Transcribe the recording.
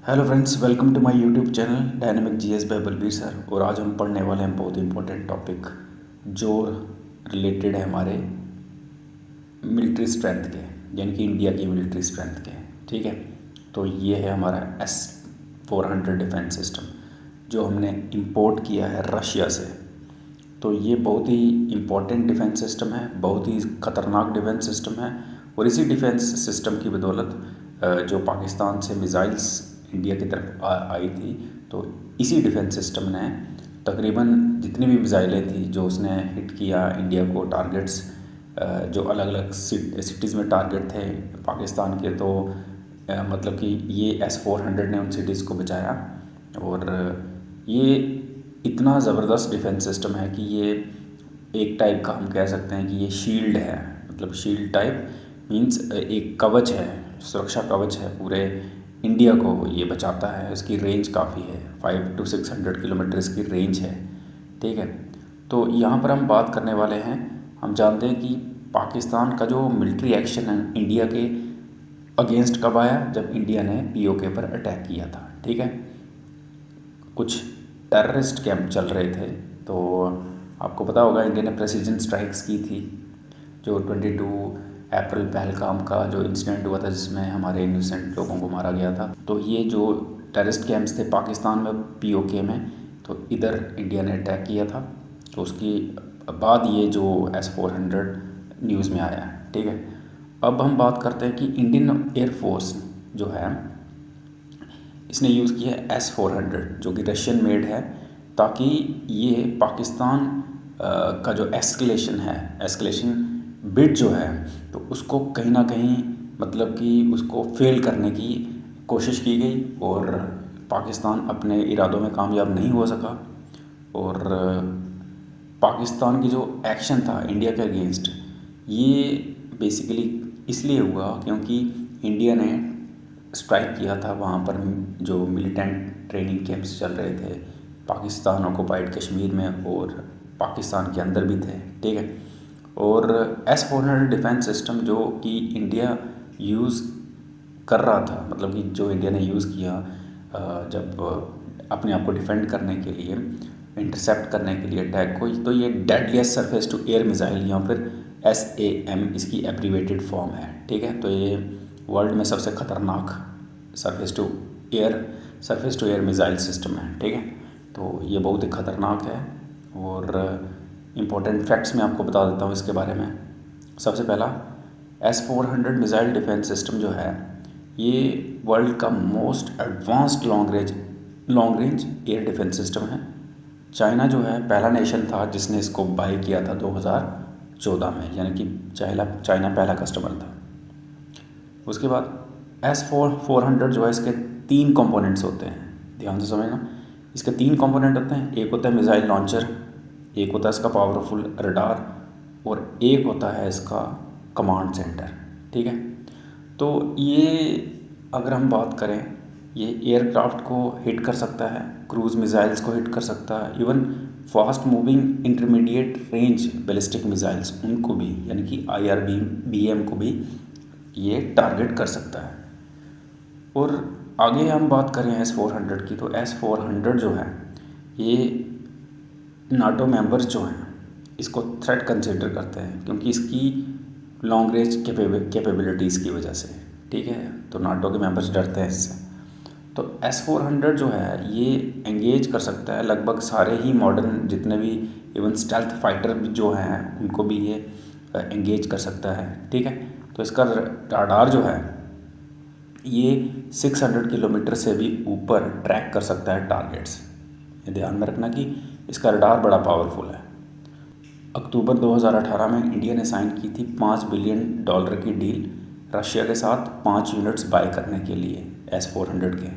Hello friends, welcome to my YouTube channel dynamic GS by Balbir sir. और आज हम पढ़ने वाले हैं बहुत इंपॉर्टेंट टॉपिक जो रिलेटेड है हमारे मिलिट्री स्ट्रेंथ के, यानी कि इंडिया की मिलिट्री स्ट्रेंथ के। ठीक है, तो ये है हमारा S-400 डिफेंस सिस्टम जो हमने इंपोर्ट किया है रशिया से। तो ये बहुत ही इम्पोर्टेंट डिफेंस सिस्टम है, बहुत ही ख़तरनाक डिफेंस सिस्टम है। और इसी डिफेंस सिस्टम की बदौलत जो पाकिस्तान से मिज़ाइल्स इंडिया की तरफ आई थी, तो इसी डिफेंस सिस्टम ने तकरीबन जितनी भी मिज़ाइलें थी जो उसने हिट किया इंडिया को, टारगेट्स जो अलग अलग सिटीज़ में टारगेट थे पाकिस्तान के, तो मतलब कि ये S-400 ने उन सिटीज़ को बचाया। और ये इतना ज़बरदस्त डिफेंस सिस्टम है कि ये एक टाइप का हम कह सकते हैं कि ये शील्ड है। मतलब शील्ड टाइप मींस एक कवच है, सुरक्षा कवच है, पूरे इंडिया को ये बचाता है। इसकी रेंज काफ़ी है, 500 से 600 किलोमीटर इसकी रेंज है। ठीक है, तो यहाँ पर हम बात करने वाले हैं, हम जानते हैं कि पाकिस्तान का जो मिलिट्री एक्शन है इंडिया के अगेंस्ट कब आया, जब इंडिया ने पीओके पर अटैक किया था। ठीक है, कुछ टेररिस्ट कैंप चल रहे थे, तो आपको पता होगा इंडिया ने प्रेसिजन स्ट्राइक्स की थी। जो 22 अप्रैल पहलगाम का जो इंसिडेंट हुआ था जिसमें हमारे इनोसेंट लोगों को मारा गया था, तो ये जो टेररिस्ट कैंप्स थे पाकिस्तान में पीओके में, तो इधर इंडिया ने अटैक किया था। तो उसकी बाद ये जो S-400 न्यूज़ में आया है। ठीक है, अब हम बात करते हैं कि इंडियन एयरफोर्स जो है इसने यूज़ किया है S-400 जो कि रशियन मेड है, ताकि ये पाकिस्तान का जो एस्केलेशन बिड जो है, तो उसको कहीं ना कहीं मतलब कि उसको फेल करने की कोशिश की गई और पाकिस्तान अपने इरादों में कामयाब नहीं हो सका। और पाकिस्तान की जो एक्शन था इंडिया के अगेंस्ट, ये बेसिकली इसलिए हुआ क्योंकि इंडिया ने स्ट्राइक किया था वहाँ पर जो मिलिटेंट ट्रेनिंग कैंप्स चल रहे थे पाकिस्तान ऑक्युपाइड कश्मीर में, और पाकिस्तान के अंदर भी थे। ठीक है, और S-400 डिफेंस सिस्टम जो कि इंडिया यूज़ कर रहा था, मतलब कि जो इंडिया ने यूज़ किया जब अपने आप को डिफेंड करने के लिए, इंटरसेप्ट करने के लिए अटैक को, तो ये deadliest surface to air missile या फिर SAM इसकी एब्रीवेटेड फॉर्म है। ठीक है, तो ये वर्ल्ड में सबसे ख़तरनाक surface to air missile system है। ठीक है, तो ये बहुत ही ख़तरनाक है। और इम्पोर्टेंट फैक्ट्स मैं आपको बता देता हूँ इसके बारे में। सबसे पहला, S-400 मिसाइल डिफेंस सिस्टम जो है ये वर्ल्ड का most advanced long range air defence system है। चाइना जो है पहला नेशन था जिसने इसको बाय किया था 2014 में, यानी कि चाइना पहला कस्टमर था। उसके बाद S-400 जो है इसके 3 कंपोनेंट्स होते हैं, ध्यान से समझना। इसके 3 कंपोनेंट होते हैं, एक होता है मिसाइल लॉन्चर, एक होता है इसका पावरफुल रडार, और एक होता है इसका कमांड सेंटर। ठीक है, तो ये अगर हम बात करें, ये एयरक्राफ्ट को हिट कर सकता है, क्रूज़ मिसाइल्स को हिट कर सकता है, even fast moving intermediate range ballistic missiles उनको भी, यानी कि IRBM को भी ये टारगेट कर सकता है। और आगे हम बात करें S-400 की, तो S-400 जो है ये नाटो मेंबर्स जो हैं इसको थ्रेट कंसिडर करते हैं क्योंकि इसकी लॉन्ग रेंज कैपेबिलिटीज़ की वजह से। ठीक है, तो नाटो के मेंबर्स डरते हैं इससे। तो S-400 जो है ये एंगेज कर सकता है लगभग सारे ही मॉडर्न जितने भी इवन स्टेल्थ फाइटर जो हैं उनको भी ये एंगेज कर सकता है। ठीक है, तो इसका रडार जो है ये 600 किलोमीटर से भी ऊपर ट्रैक कर सकता है टारगेट्स। ये ध्यान में रखना कि इसका रडार बड़ा पावरफुल है। अक्टूबर 2018 में इंडिया ने साइन की थी $5 बिलियन की डील रशिया के साथ 5 यूनिट्स बाय करने के लिए S-400 के।